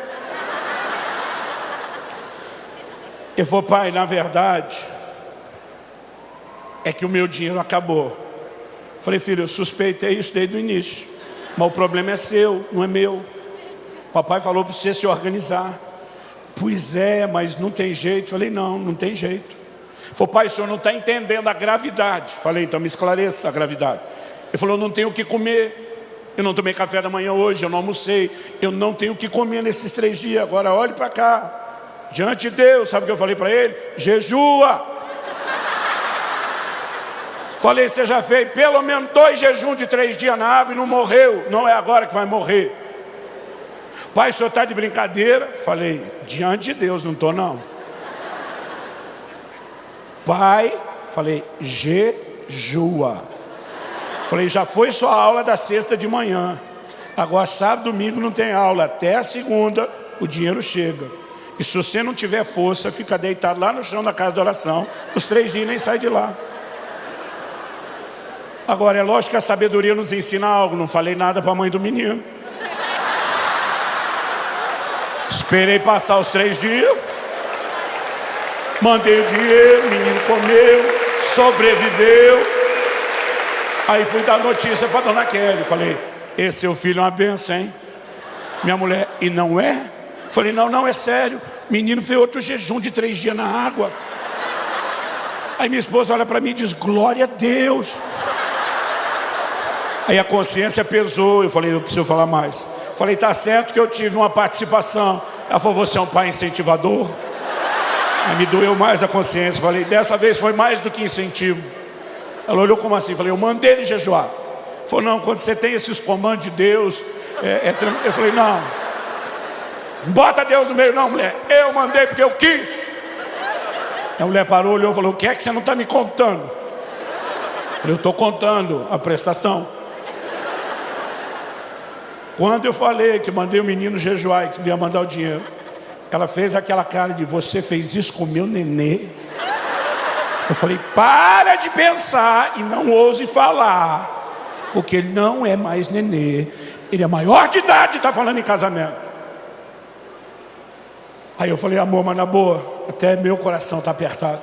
Ele falou, pai, na verdade é que o meu dinheiro acabou. Falei, filho, eu suspeitei isso desde o início, mas o problema é seu, não é meu. Papai falou para você se organizar. Pois é, mas não tem jeito. Falei, não tem jeito. Falei, pai, o senhor não está entendendo a gravidade. Falei, então me esclareça a gravidade. Ele falou, não tenho o que comer. Eu não tomei café da manhã hoje, eu não almocei. Eu não tenho o que comer nesses 3 dias. Agora olhe para cá. Diante de Deus, sabe o que eu falei para ele? Jejua. Falei, você já fez pelo menos 2 jejuns de 3 dias na água e não morreu. Não é agora que vai morrer. Pai, o senhor está de brincadeira? Falei, diante de Deus, não estou não. Pai, falei, jejua. Falei, já foi sua aula da sexta de manhã. Agora sábado, domingo não tem aula. Até a segunda o dinheiro chega. E se você não tiver força, fica deitado lá no chão da casa de oração. Os 3 dias nem sai de lá. Agora é lógico que a sabedoria nos ensina algo. Não falei nada para a mãe do menino. Esperei passar os 3 dias. Mandei o dinheiro, o menino comeu, sobreviveu. Aí fui dar notícia para dona Kelly. Falei, esse seu filho é uma benção, hein? Minha mulher, e não é? Falei, não, é sério. Menino fez outro jejum de 3 dias na água. Aí minha esposa olha para mim e diz, glória a Deus. Aí a consciência pesou. Eu falei, eu preciso falar mais. Falei, tá certo que eu tive uma participação. Ela falou, você é um pai incentivador? Aí me doeu mais a consciência. Falei, dessa vez foi mais do que incentivo. Ela olhou como assim? Falei, eu mandei ele jejuar. Falou, não, quando você tem esses comandos de Deus, eu falei, não. Bota Deus no meio, não, mulher. Eu mandei porque eu quis. A mulher parou, olhou e falou, o que é que você não está me contando? Falei, eu estou contando a prestação. Quando eu falei que mandei o menino jejuar e que ia mandar o dinheiro, ela fez aquela cara de, você fez isso com o meu nenê? Eu falei, para de pensar e não ouse falar, porque ele não é mais nenê, ele é maior de idade e está falando em casamento. Aí eu falei, amor, mas na boa, até meu coração está apertado.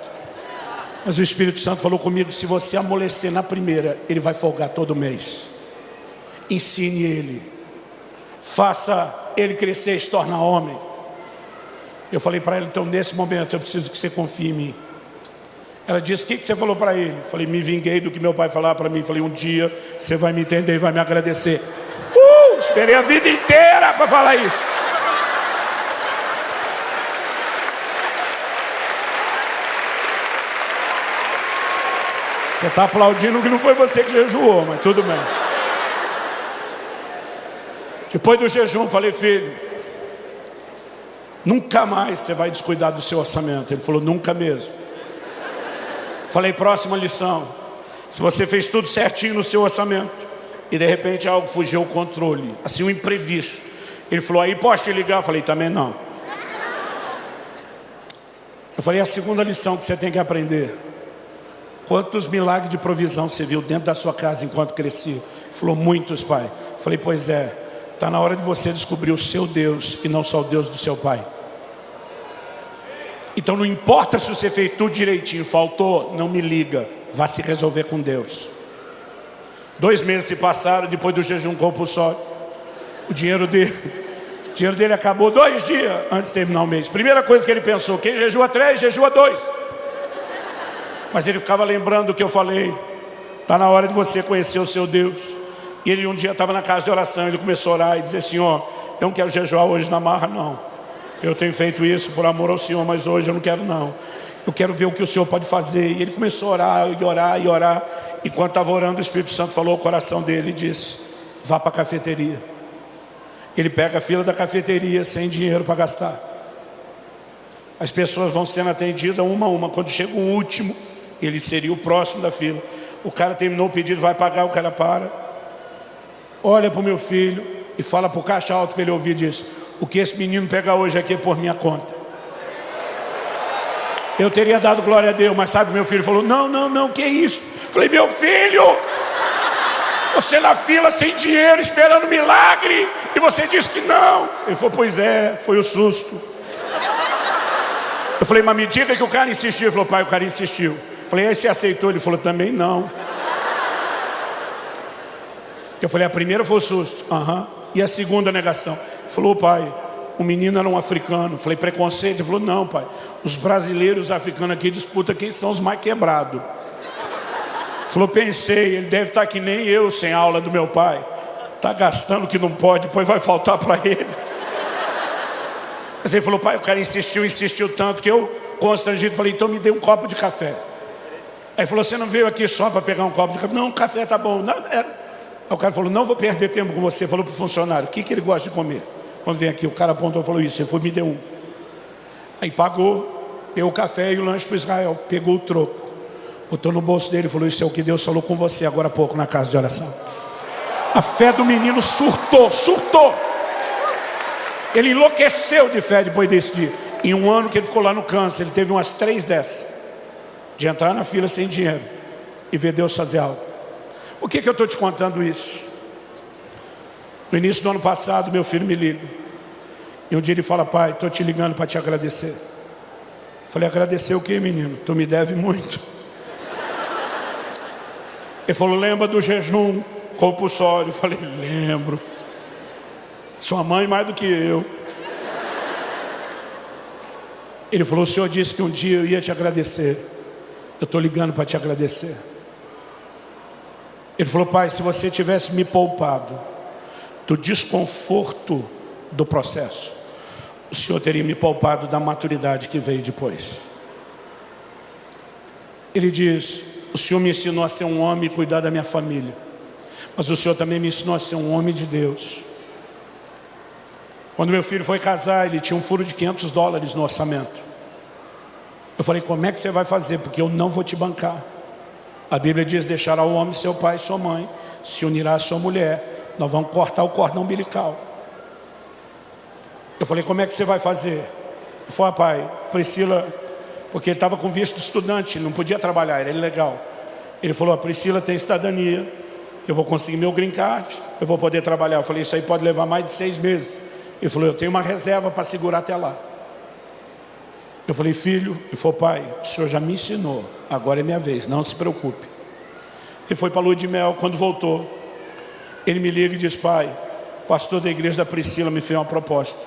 Mas o Espírito Santo falou comigo, se você amolecer na primeira, ele vai folgar todo mês. Ensine ele. Faça ele crescer e se tornar homem. Eu falei para ela, então nesse momento eu preciso que você confie em mim. Ela disse, o que você falou para ele? Eu falei, me vinguei do que meu pai falava para mim. Falei, um dia você vai me entender e vai me agradecer. Esperei a vida inteira para falar isso. Você está aplaudindo que não foi você que jejuou, mas tudo bem. Depois do jejum, falei, filho, nunca mais você vai descuidar do seu orçamento. Ele falou, nunca mesmo. Falei, próxima lição. Se você fez tudo certinho no seu orçamento e de repente algo fugiu ao controle, assim um imprevisto. Ele falou, aí posso te ligar? Eu falei, também não. Eu falei, a segunda lição que você tem que aprender. Quantos milagres de provisão você viu dentro da sua casa enquanto crescia? Ele falou, muitos, pai. Eu falei, pois é. Está na hora de você descobrir o seu Deus e não só o Deus do seu pai. Então não importa se você fez tudo direitinho, faltou, não me liga, vá se resolver com Deus. 2 meses se passaram depois do jejum compulsório. O dinheiro dele acabou 2 dias antes de terminar o mês. Primeira coisa que ele pensou, quem jejua 3, jejua 2. Mas ele ficava lembrando o que eu falei. Está na hora de você conhecer o seu Deus. E ele um dia estava na casa de oração, ele começou a orar e dizer, Senhor, eu não quero jejuar hoje na marra não. Eu tenho feito isso por amor ao Senhor, mas hoje eu não quero não. Eu quero ver o que o Senhor pode fazer. E ele começou a orar e orar e orar. Enquanto estava orando, o Espírito Santo falou ao coração dele e disse, vá para a cafeteria. Ele pega a fila da cafeteria sem dinheiro para gastar. As pessoas vão sendo atendidas uma a uma. Quando chega o último, ele seria o próximo da fila. O cara terminou o pedido, vai pagar, o cara para. Olha para o meu filho e fala para o caixa alto para ele ouvir disso. O que esse menino pega hoje aqui é por minha conta. Eu teria dado glória a Deus, mas sabe, meu filho falou, não, que isso? Falei, meu filho, você na fila sem dinheiro, esperando milagre, e você disse que não. Ele falou, pois é, foi o susto. Eu falei, mas me diga que o cara insistiu. Ele falou, pai, o cara insistiu. Eu falei, aí você aceitou? Ele falou, também não. Eu falei, a primeira foi o susto. E a segunda negação? Ele falou, pai, o menino era um africano. Eu falei, preconceito? Ele falou, não, pai, os brasileiros africanos aqui disputam quem são os mais quebrados. Ele falou, pensei, ele deve estar que nem eu, sem aula do meu pai. Está gastando o que não pode, depois vai faltar para ele. Mas ele falou, pai, o cara insistiu tanto que eu, constrangido, falei, então me dê um copo de café. Aí ele falou, você não veio aqui só para pegar um copo de café? Não, café tá bom. Não, Aí o cara falou, não vou perder tempo com você. Falou para o funcionário, o que ele gosta de comer? Quando vem aqui, o cara apontou e falou isso. Ele falou, me deu um. Aí pagou, deu o café e o lanche para Israel. Pegou o troco, botou no bolso dele e falou, isso é o que Deus falou com você agora há pouco na casa de oração. A fé do menino surtou. Ele enlouqueceu de fé depois desse dia. Em um ano que ele ficou lá no câncer, ele teve umas 3 dessas. De entrar na fila sem dinheiro e ver Deus fazer algo. Por que eu estou te contando isso? No início do ano passado, meu filho me liga. E um dia ele fala, pai, estou te ligando para te agradecer. Falei, agradecer o quê, menino? Tu me deve muito. Ele falou, lembra do jejum compulsório? Eu falei, lembro. Sua mãe mais do que eu. Ele falou, o senhor disse que um dia eu ia te agradecer. Eu estou ligando para te agradecer. Ele falou, pai, se você tivesse me poupado do desconforto do processo, o senhor teria me poupado da maturidade que veio depois. Ele diz, o senhor me ensinou a ser um homem e cuidar da minha família, mas o senhor também me ensinou a ser um homem de Deus. Quando meu filho foi casar, ele tinha um furo de $500 no orçamento. Eu falei, como é que você vai fazer? Porque eu não vou te bancar. A Bíblia diz, deixará o homem seu pai e sua mãe, se unirá à sua mulher, nós vamos cortar o cordão umbilical. Eu falei, como é que você vai fazer? Ele falou, pai, Priscila, porque ele estava com visto de estudante, ele não podia trabalhar, era ilegal. Ele falou, a Priscila tem cidadania, eu vou conseguir meu green card, eu vou poder trabalhar. Eu falei, isso aí pode levar mais de 6 meses. Ele falou, eu tenho uma reserva para segurar até lá. Eu falei, filho, ele falou, pai, o senhor já me ensinou, agora é minha vez, não se preocupe. Ele foi para a lua de mel, quando voltou, ele me liga e diz, pai, o pastor da igreja da Priscila me fez uma proposta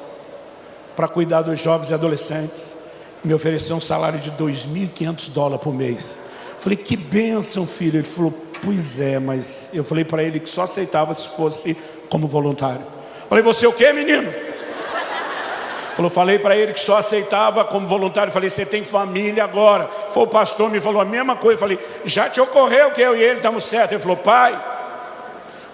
para cuidar dos jovens e adolescentes, me ofereceu um salário de $2.500 por mês. Eu falei, que bênção, filho. Ele falou, pois é, mas eu falei para ele que só aceitava se fosse como voluntário. Eu falei, você o quê, menino? Falou, falei para ele que só aceitava como voluntário. Falei, você tem família agora? Foi o pastor, me falou a mesma coisa. Falei, já te ocorreu que eu e ele estamos certos? Ele falou, pai,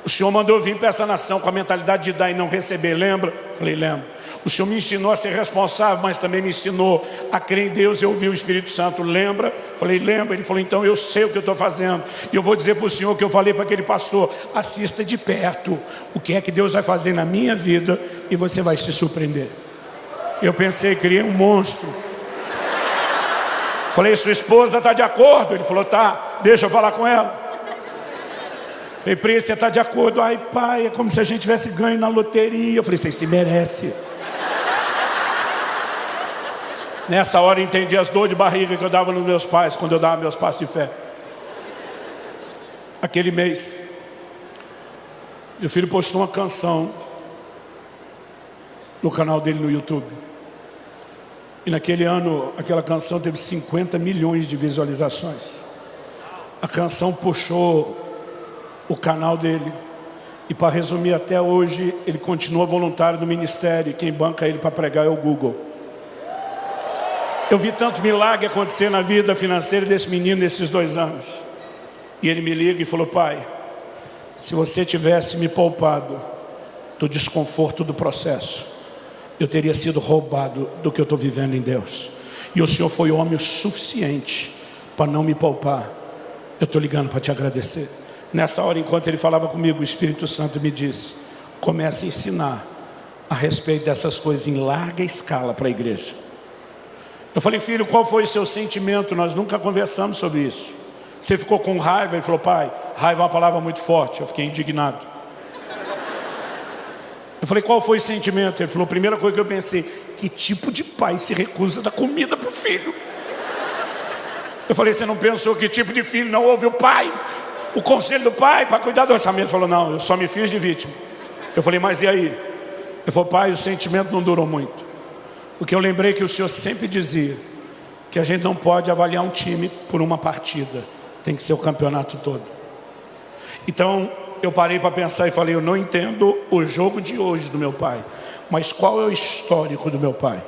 o Senhor mandou vir para essa nação com a mentalidade de dar e não receber, lembra? Falei, lembro. O Senhor me ensinou a ser responsável, mas também me ensinou a crer em Deus e ouvir o Espírito Santo, lembra? Falei, lembra. Ele falou, então eu sei o que eu estou fazendo. E eu vou dizer para o Senhor que eu falei para aquele pastor, assista de perto o que é que Deus vai fazer na minha vida e você vai se surpreender. Eu pensei, criei um monstro. Falei, sua esposa está de acordo? Ele falou, tá, deixa eu falar com ela. Falei, Pri, você está de acordo? Ai, pai, é como se a gente tivesse ganho na loteria. Eu falei, você se merece. Nessa hora eu entendi as dores de barriga que eu dava nos meus pais, quando eu dava meus passos de fé. Aquele mês, meu filho postou uma canção no canal dele no YouTube. E naquele ano, aquela canção teve 50 milhões de visualizações. A canção puxou o canal dele. E para resumir, até hoje, ele continua voluntário no ministério. E quem banca ele para pregar é o Google. Eu vi tanto milagre acontecer na vida financeira desse menino nesses 2 anos. E ele me liga e falou, pai, se você tivesse me poupado do desconforto do processo, eu teria sido roubado do que eu estou vivendo em Deus. E o Senhor foi homem o suficiente para não me poupar. Eu estou ligando para te agradecer. Nessa hora, enquanto ele falava comigo, o Espírito Santo me disse, comece a ensinar a respeito dessas coisas em larga escala para a igreja. Eu falei, filho, qual foi o seu sentimento? Nós nunca conversamos sobre isso. Você ficou com raiva? Ele falou, pai, raiva é uma palavra muito forte. Eu fiquei indignado. Eu falei, qual foi o sentimento? Ele falou, a primeira coisa que eu pensei, que tipo de pai se recusa a dar comida para o filho? Eu falei, você não pensou que tipo de filho não ouve o pai? O conselho do pai para cuidar do orçamento? Ele falou, não, eu só me fiz de vítima. Eu falei, mas e aí? Ele falou, pai, o sentimento não durou muito. Porque eu lembrei que o Senhor sempre dizia que a gente não pode avaliar um time por uma partida. Tem que ser o campeonato todo. Então, eu parei para pensar e falei, eu não entendo o jogo de hoje do meu pai, mas qual é o histórico do meu pai?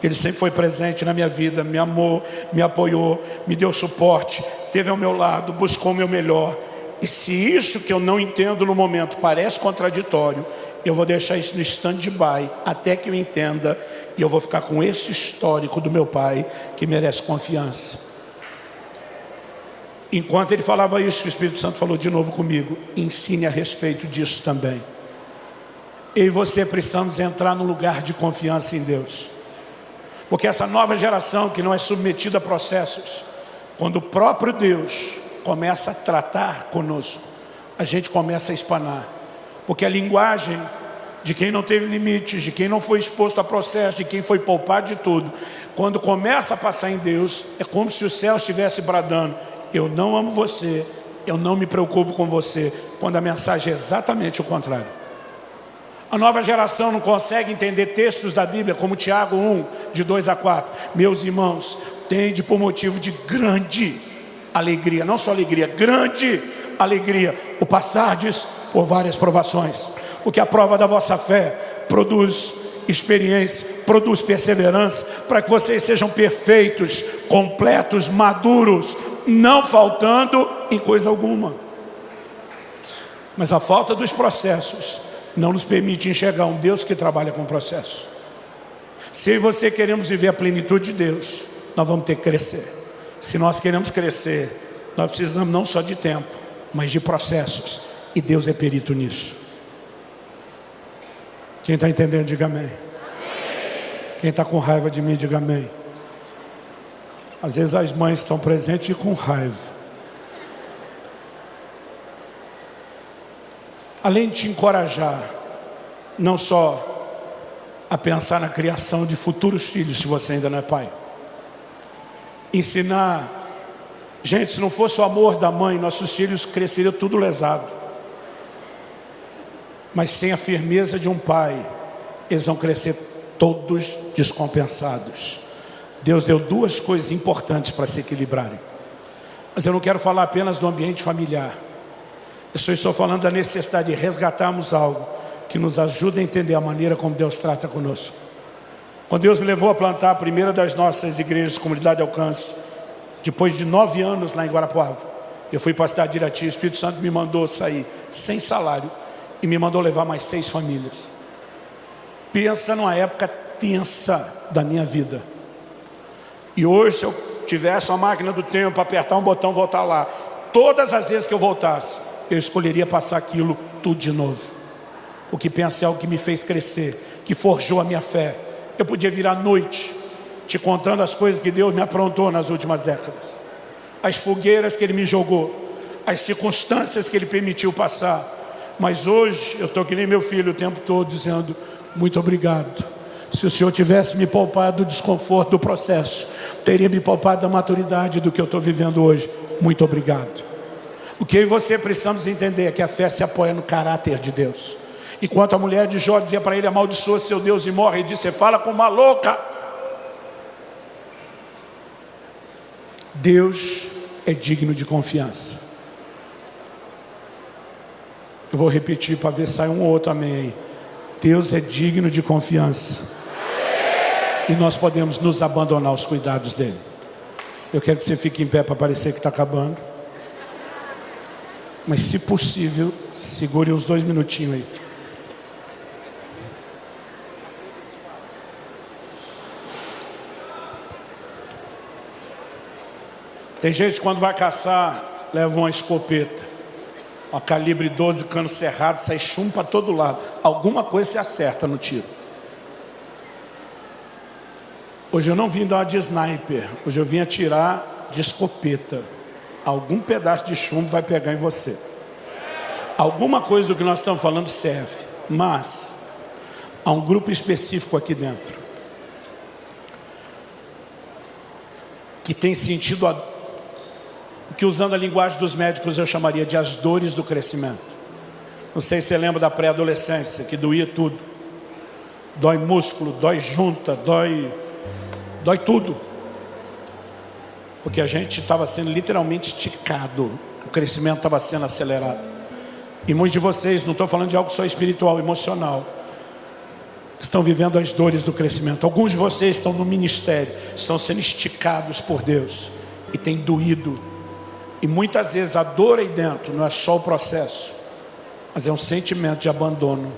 Ele sempre foi presente na minha vida, me amou, me apoiou, me deu suporte, esteve ao meu lado, buscou o meu melhor. E se isso que eu não entendo no momento parece contraditório, eu vou deixar isso no stand-by até que eu entenda, e eu vou ficar com esse histórico do meu pai que merece confiança. Enquanto ele falava isso, o Espírito Santo falou de novo comigo, ensine a respeito disso também. Eu e você precisamos entrar num lugar de confiança em Deus. Porque essa nova geração que não é submetida a processos, quando o próprio Deus começa a tratar conosco, a gente começa a espanar. Porque a linguagem de quem não teve limites, de quem não foi exposto a processo, de quem foi poupado de tudo, quando começa a passar em Deus, é como se o céu estivesse bradando, eu não amo você, eu não me preocupo com você, quando a mensagem é exatamente o contrário. A nova geração não consegue entender textos da Bíblia como Tiago 1, de 2 a 4. Meus irmãos, tende por motivo de grande alegria, não só alegria, grande alegria, o passardes por várias provações. Porque a prova da vossa fé produz experiência, produz perseverança, para que vocês sejam perfeitos, completos, maduros, não faltando em coisa alguma. Mas a falta dos processos não nos permite enxergar um Deus que trabalha com processo. Se eu e você queremos viver a plenitude de Deus, nós vamos ter que crescer. Se nós queremos crescer, nós precisamos não só de tempo, mas de processos. E Deus é perito nisso. Quem está entendendo, diga amém. Quem está com raiva de mim, diga amém. Às vezes as mães estão presentes e com raiva. Além de te encorajar, não só a pensar na criação de futuros filhos, se você ainda não é pai. Ensinar, gente, se não fosse o amor da mãe, nossos filhos cresceriam tudo lesado. Mas sem a firmeza de um pai, eles vão crescer todos descompensados. Deus deu duas coisas importantes para se equilibrarem. Mas eu não quero falar apenas do ambiente familiar. Eu só estou falando da necessidade de resgatarmos algo que nos ajude a entender a maneira como Deus trata conosco. Quando Deus me levou a plantar a primeira das nossas igrejas, Comunidade de Alcance, depois de 9 anos lá em Guarapuava, eu fui para a cidade de Irati. O Espírito Santo me mandou sair sem salário e me mandou levar mais 6 famílias. Pensa numa época tensa da minha vida. E hoje, se eu tivesse uma máquina do tempo, apertar um botão, voltar lá, todas as vezes que eu voltasse, eu escolheria passar aquilo tudo de novo. Porque pensa em algo que me fez crescer, que forjou a minha fé. Eu podia virar à noite te contando as coisas que Deus me aprontou nas últimas décadas, as fogueiras que Ele me jogou, as circunstâncias que Ele permitiu passar. Mas hoje eu estou que nem meu filho o tempo todo dizendo: muito obrigado. Se o Senhor tivesse me poupado do desconforto do processo, teria me poupado da maturidade do que eu estou vivendo hoje. Muito obrigado. O que eu e você precisamos entender é que a fé se apoia no caráter de Deus. Enquanto a mulher de Jó dizia para ele: amaldiçoa seu Deus e morre, ele disse: você fala com uma louca. Deus é digno de confiança. Eu vou repetir para ver se sai um ou outro amém aí. Deus é digno de confiança. E nós podemos nos abandonar aos cuidados dele. Eu quero que você fique em pé para parecer que está acabando. Mas se possível, segure uns 2 minutinhos aí. Tem gente que quando vai caçar, leva uma escopeta, uma calibre 12, cano cerrado, sai chumbo para todo lado. Alguma coisa se acerta no tiro. Hoje eu não vim dar uma de sniper, hoje eu vim atirar de escopeta. Algum pedaço de chumbo vai pegar em você. Alguma coisa do que nós estamos falando serve, mas há um grupo específico aqui dentro que tem sentido que, usando a linguagem dos médicos, eu chamaria de as dores do crescimento. Não sei se você lembra da pré-adolescência, que doía tudo. Dói músculo, dói junta, dói tudo. Porque a gente estava sendo literalmente esticado. O crescimento estava sendo acelerado. E muitos de vocês, não estou falando de algo só espiritual, emocional, estão vivendo as dores do crescimento. Alguns de vocês estão no ministério, estão sendo esticados por Deus e tem doído. E muitas vezes a dor aí dentro não é só o processo, mas é um sentimento de abandono,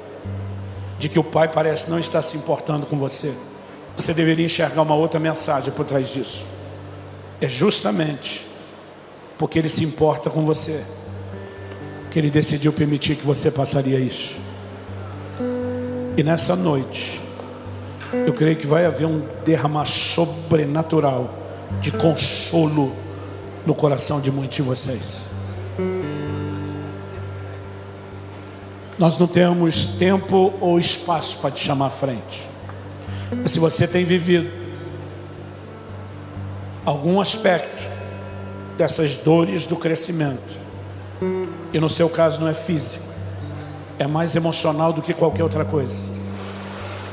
de que o Pai parece não estar se importando com você. Você deveria enxergar uma outra mensagem por trás disso. É justamente porque Ele se importa com você que Ele decidiu permitir que você passaria isso. E nessa noite, eu creio que vai haver um derramar sobrenatural de consolo no coração de muitos de vocês. Nós não temos tempo ou espaço para te chamar à frente. Mas se você tem vivido algum aspecto dessas dores do crescimento, e no seu caso não é físico, é mais emocional do que qualquer outra coisa,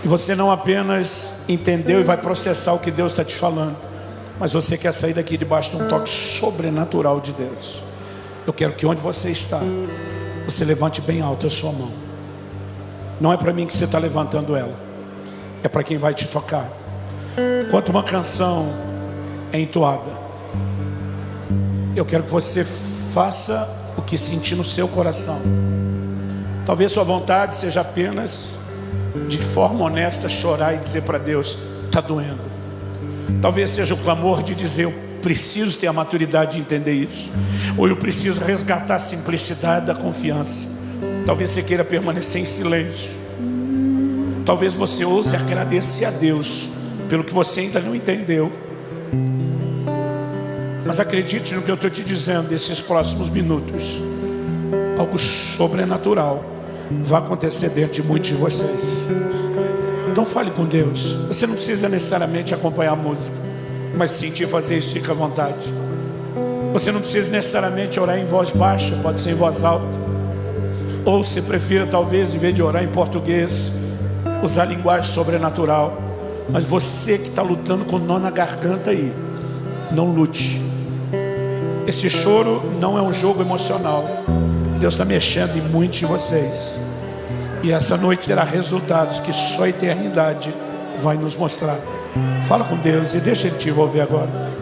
e você não apenas entendeu e vai processar o que Deus está te falando, mas você quer sair daqui debaixo de um toque sobrenatural de Deus, eu quero que onde você está, você levante bem alto a sua mão. Não é para mim que você está levantando ela, é para quem vai te tocar. Enquanto uma canção é entoada, eu quero que você faça o que sentir no seu coração. Talvez sua vontade seja apenas, de forma honesta, chorar e dizer para Deus: está doendo. Talvez seja o clamor de dizer: eu preciso ter a maturidade de entender isso, ou eu preciso resgatar a simplicidade da confiança. Talvez você queira permanecer em silêncio. Talvez você ouse agradecer a Deus pelo que você ainda não entendeu. Mas acredite no que eu estou te dizendo. Desses próximos minutos, algo sobrenatural vai acontecer dentro de muitos de vocês. Então fale com Deus. Você não precisa necessariamente acompanhar a música, mas sentir fazer isso, fica à vontade. Você não precisa necessariamente orar em voz baixa, pode ser em voz alta. Ou se prefira, talvez, em vez de orar em português, usar linguagem sobrenatural. Mas você que está lutando com nó na garganta aí, não lute. Esse choro não é um jogo emocional. Deus está mexendo em muitos de vocês, e essa noite terá resultados que só a eternidade vai nos mostrar. Fala com Deus e deixa Ele te envolver agora.